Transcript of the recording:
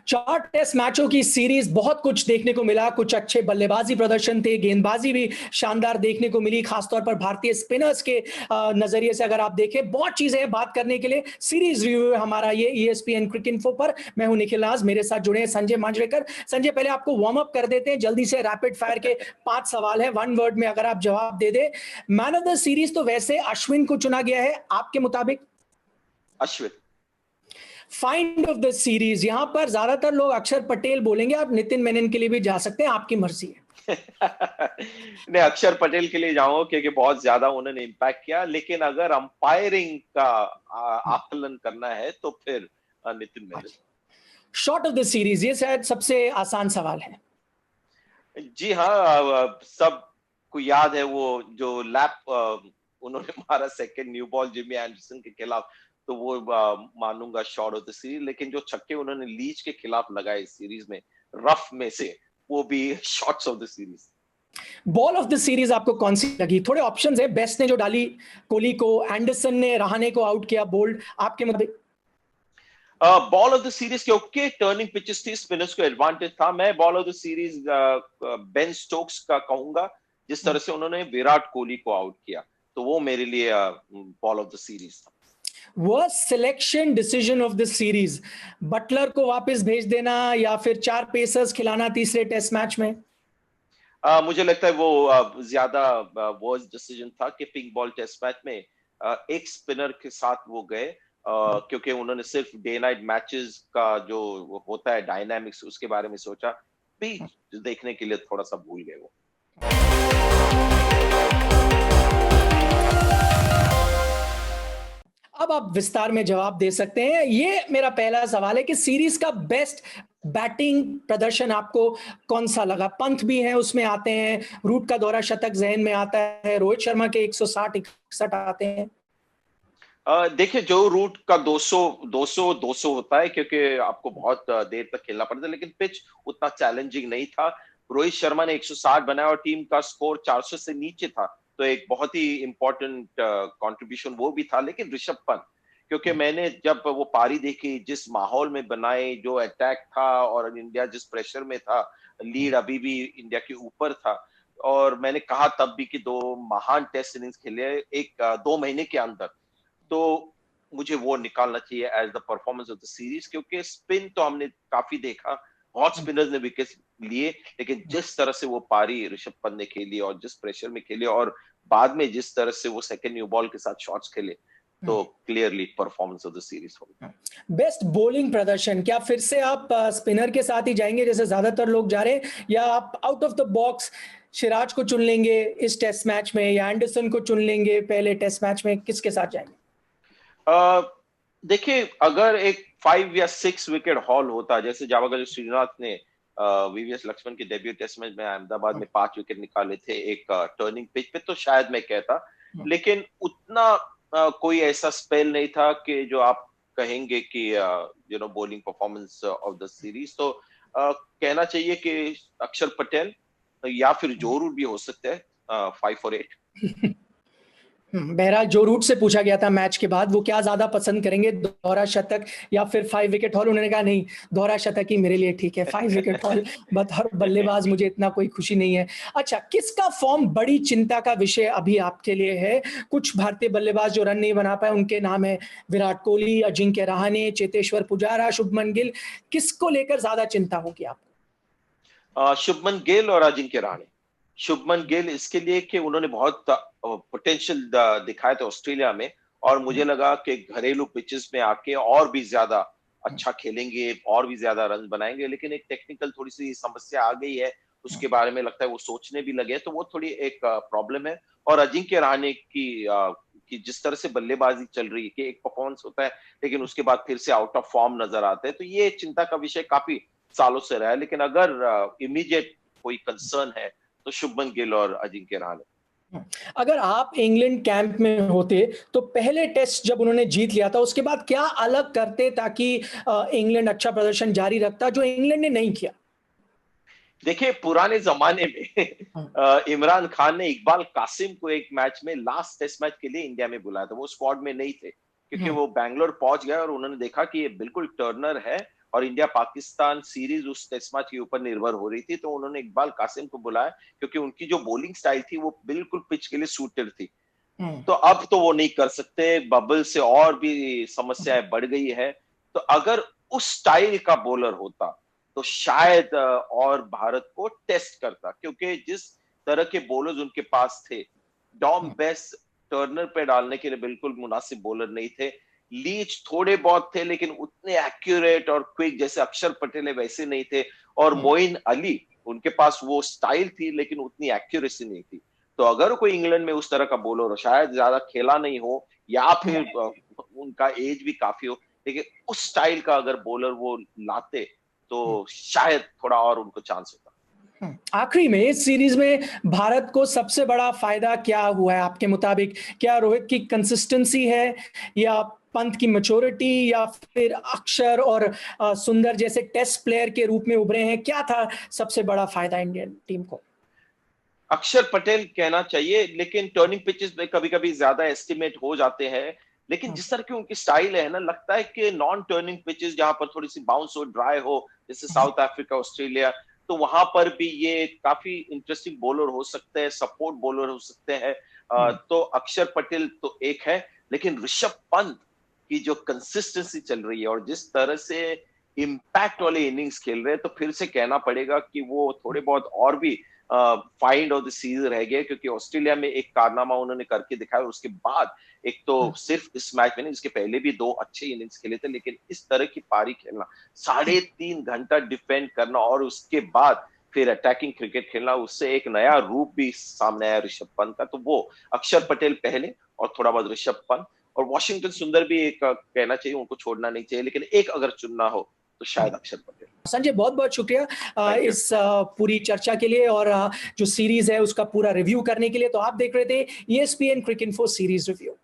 4 test मैचों की series, बहुत कुछ देखने को मिला, कुछ अच्छे बल्लेबाजी प्रदर्शन थे, गेंदबाजी भी शानदार देखने को मिली, खासतौर पर भारतीय स्पिनर्स के नजरिए से अगर आप देखें, बहुत चीजें हैं बात करने के लिए। सीरीज रिव्यू है हमारा ये ESPN क्रिकेट इन्फो पर। मैं हूं निखिल नाज, मेरे साथ जुड़े हैं संजय मांजरेकर। संजय, पहले आपको वार्म अप कर देते हैं, जल्दी से रैपिड फायर के 5 सवाल है, 1 वर्ड में अगर आप जवाब दे दे। मैन ऑफ द सीरीज तो वैसे अश्विन को चुना गया है, आपके मुताबिक? Ashwin. Find of the series, यहां पर ज्यादातर लोग अक्षर पटेल बोलेंगे, आप नितिन मेनन के लिए भी जा सकते हैं, आपकी मर्जी है। नहीं, अक्षर पटेल के लिए जाऊंगा क्योंकि बहुत ज्यादा उन्होंने इम्पैक्ट किया, लेकिन अगर अंपायरिंग का आकलन करना है तो फिर Nitin Menon. Shot of the series, ये शायद सबसे आसान सवाल है। जी हाँ, सबको याद है वो जो लैप उन्होंने मारा second new ball Jimmy Anderson के खिलाफ, तो वो मानूंगा शॉट ऑफ द सीरीज। लेकिन जो छक्के उन्होंने लीच के खिलाफ लगाए इस सीरीज में रफ में से, वो भी shots of the series. Ball of the series आपको कौन सी लगी? थोड़े ऑप्शंस है, बेस्ट ने जो डाली कोहली को, एंडरसन ने रहाणे को आउट किया बोल्ड, आपके मुताबिक? बॉल ऑफ द सीरीज क्योंकि टर्निंग पिचेस थी, स्पिनर्स को एडवांटेज था। मैं ball of the series Ben Stokes का कहूंगा, जिस तरह से उन्होंने विराट कोहली को आउट किया, तो वो मेरे लिए बॉल ऑफ द सीरीज था। Worst selection decision of the series, Buttler को वापस भेज देना या फिर 4 पेसर्स खिलाना तीसरे टेस्ट मैच में? मुझे लगता है वो ज्यादा वर्स्ट डिसीजन था कि पिंक बॉल टेस्ट मैच में एक स्पिनर के साथ वो गए, क्योंकि उन्होंने सिर्फ डे नाइट मैचेस का जो होता है डायनामिक्स, उसके बारे में सोचा, पिच देखने के लिए थोड़ा सा भूल गए वो। अब आप विस्तार में जवाब दे सकते हैं। ये मेरा पहला सवाल है कि सीरीज का बेस्ट बैटिंग प्रदर्शन आपको कौन सा लगा? पंत भी है उसमें आते हैं, रूट का दौरा शतक जहन में आता है, रोहित शर्मा के 160-61 आते हैं। देखिए, जो रूट का 200 होता है क्योंकि आपको बहुत देर तक खेलना पड़ता है, लेकिन पिच उतना चैलेंजिंग नहीं था। रोहित शर्मा ने 160 बनाया और टीम का स्कोर 400 से नीचे था, तो एक बहुत ही इंपॉर्टेंट कंट्रीब्यूशन वो भी था। लेकिन ऋषभ पंत, क्योंकि मैंने जब वो पारी देखी, जिस माहौल में बनाए, जो अटैक था और इंडिया जिस प्रेशर में था, लीड अभी भी इंडिया के ऊपर था, और मैंने कहा तब भी कि 2 महान टेस्ट इनिंग्स खेले एक 2 महीने के अंदर, तो मुझे वो निकालना चाहिए as the performance of the series. क्योंकि स्पिन तो हमने काफी देखा, बहुत स्पिनर्स ने विकेट लिए, लेकिन जिस तरह से वो पारी ऋषभ पंत ने खेली और जिस प्रेशर में खेली, और बाद में जिस तरह से वो सेकंड न्यू बॉल के साथ शॉट्स खेले, तो clearly performance of the series होगा। बेस्ट बॉलिंग प्रदर्शन, क्या फिर से आप स्पिनर के साथ ही जाएंगे जैसे ज्यादातर लोग जा रहे हैं, या आप out of the box Siraj को चुन लेंगे इस टेस्ट मैच में, या एंडरसन को चुन लेंगे पहले टेस्ट मैच में? किसके साथ जाएंगे? देखिए, अगर एक 5 या 6 विकेट हॉल होता, जैसे जावागल श्रीनाथ ने वीवीएस लक्ष्मण के डेब्यू टेस्ट मैच में अहमदाबाद में 5 विकेट निकाले थे एक टर्निंग पिच पे, तो शायद मैं कहता। लेकिन उतना कोई ऐसा स्पेल नहीं था कि जो आप कहेंगे कि bowling performance of the series, तो कहना चाहिए कि अक्षर पटेल या फिर जो रूट भी हो सकते हैं, 5 और 8। बहरहाल जो रूट से पूछा गया था मैच के बाद, वो क्या ज्यादा पसंद करेंगे, दोहरा शतक या फिर 5 विकेट हॉल? उन्होंने कहा नहीं, दोहरा शतक ही मेरे लिए ठीक है, 5 विकेट हॉल बतौर बल्लेबाज मुझे इतना कोई खुशी नहीं है। अच्छा, किसका फॉर्म बड़ी चिंता का विषय अभी आपके लिए है? कुछ भारतीय बल्लेबाज जो रन नहीं बना पाए, उनके नाम है विराट कोहली, अजिंक्य रहाणे, चेतेश्वर पुजारा, शुभमन गिल। किसको लेकर ज्यादा चिंता होगी आपको? शुभमन गिल और अजिंक्य रहाणे। शुभमन गिल इसके लिए कि उन्होंने बहुत पोटेंशियल दिखाया था ऑस्ट्रेलिया में, और मुझे लगा कि घरेलू पिचेस में आके और भी ज्यादा अच्छा खेलेंगे, और भी ज्यादा रन बनाएंगे। लेकिन एक टेक्निकल थोड़ी सी समस्या आ गई है, उसके बारे में लगता है वो सोचने भी लगे, तो वो थोड़ी एक प्रॉब्लम है। और अजिंक्य रहाणे की जिस तरह से बल्लेबाजी चल रही है कि एक परफॉर्मेंस होता है, लेकिन उसके बाद फिर से आउट ऑफ फॉर्म नजर आते हैं, तो ये चिंता का विषय काफी सालों से रहा है। लेकिन अगर इमीडिएट कोई कंसर्न है तो शुभमन गिल और अजिंक्य रहाणे। अगर आप इंग्लैंड कैंप में होते तो पहले टेस्ट जब उन्होंने जीत लिया था, उसके बाद क्या अलग करते ताकि इंग्लैंड अच्छा प्रदर्शन जारी रखता, जो इंग्लैंड ने नहीं किया? देखिए, पुराने जमाने में इमरान खान ने इकबाल कासिम को एक मैच में, लास्ट टेस्ट मैच के लिए इंडिया में बुलाया था। वो स्क्वाड में नहीं थे क्योंकि वो बैंगलोर पहुंच गए और उन्होंने देखा कि ये बिल्कुल टर्नर है और इंडिया पाकिस्तान सीरीज उस टेस्ट मैच के ऊपर निर्भर हो रही थी, तो उन्होंने इकबाल कासिम को बुलाया क्योंकि उनकी जो बॉलिंग स्टाइल थी वो बिल्कुल पिच के लिए सूटेड थी। तो अब तो वो नहीं कर सकते, बबल से और भी समस्याएं बढ़ गई है। तो अगर उस स्टाइल का बॉलर होता तो शायद और भारत को टेस्ट करता, क्योंकि जिस तरह के बॉलर्स उनके पास थे, डॉम बेस टर्नर पे डालने के लिए बिल्कुल मुनासिब बॉलर नहीं थे। लीच थोड़े बहुत थे लेकिन उतने एक्यूरेट और क्विक जैसे अक्षर पटेल है वैसे नहीं थे, और मोइन अली उनके पास वो स्टाइल थी लेकिन उतनी एक्यूरेसी नहीं थी। तो अगर कोई इंग्लैंड में उस तरह का बॉलर हो, शायद ज्यादा खेला नहीं हो या फिर उनका एज भी काफी हो, लेकिन उस स्टाइल का अगर बॉलर वो लाते तो शायद थोड़ा और उनको चांस होता। आखिरी में इस सीरीज में भारत को सबसे बड़ा फायदा क्या हुआ है आपके मुताबिक? क्या रोहित की कंसिस्टेंसी है, या पंत की मैच्योरिटी, या फिर अक्षर और सुंदर जैसे टेस्ट प्लेयर के रूप में उभरे हैं? क्या था सबसे बड़ा फायदा इंडियन टीम को? अक्षर पटेल कहना चाहिए, लेकिन टर्निंग पिचेस में कभी कभी ज्यादा एस्टिमेट हो जाते हैं। लेकिन जिस तरह की उनकी स्टाइल है ना, लगता है कि नॉन टर्निंग पिचेस जहां पर थोड़ी सी बाउंस हो, ड्राई हो, जैसे साउथ अफ्रीका, ऑस्ट्रेलिया, तो वहां पर भी ये काफी इंटरेस्टिंग बॉलर हो सकते हैं, सपोर्ट बॉलर हो सकते हैं। तो अक्षर पटेल तो एक है, लेकिन ऋषभ पंत की जो कंसिस्टेंसी चल रही है और जिस तरह से इम्पैक्ट वाले इनिंग्स खेल रहे हैं, तो फिर से कहना पड़ेगा कि वो थोड़े बहुत और भी फाइंड ऑफ द सीरीज रह गए, क्योंकि ऑस्ट्रेलिया में एक कारनामा उन्होंने करके दिखाया। उसके बाद एक तो सिर्फ इस मैच में नहीं, इसके पहले भी 2 अच्छे इनिंग्स खेले थे, लेकिन इस तरह की पारी खेलना, 3.5 घंटा डिफेंड करना और उसके बाद फिर अटैकिंग क्रिकेट खेलना, उससे एक नया रूप भी सामने आया ऋषभ पंत का। तो वो अक्षर पटेल पहले और थोड़ा बहुत ऋषभ पंत, और वॉशिंगटन सुंदर भी एक कहना चाहिए, उनको छोड़ना नहीं चाहिए, लेकिन एक अगर चुनना हो तो शायद अक्षर पटेल। संजय, बहुत बहुत शुक्रिया इस पूरी चर्चा के लिए और जो सीरीज है उसका पूरा रिव्यू करने के लिए। तो आप देख रहे थे ESPN क्रिक इन्फो सीरीज रिव्यू।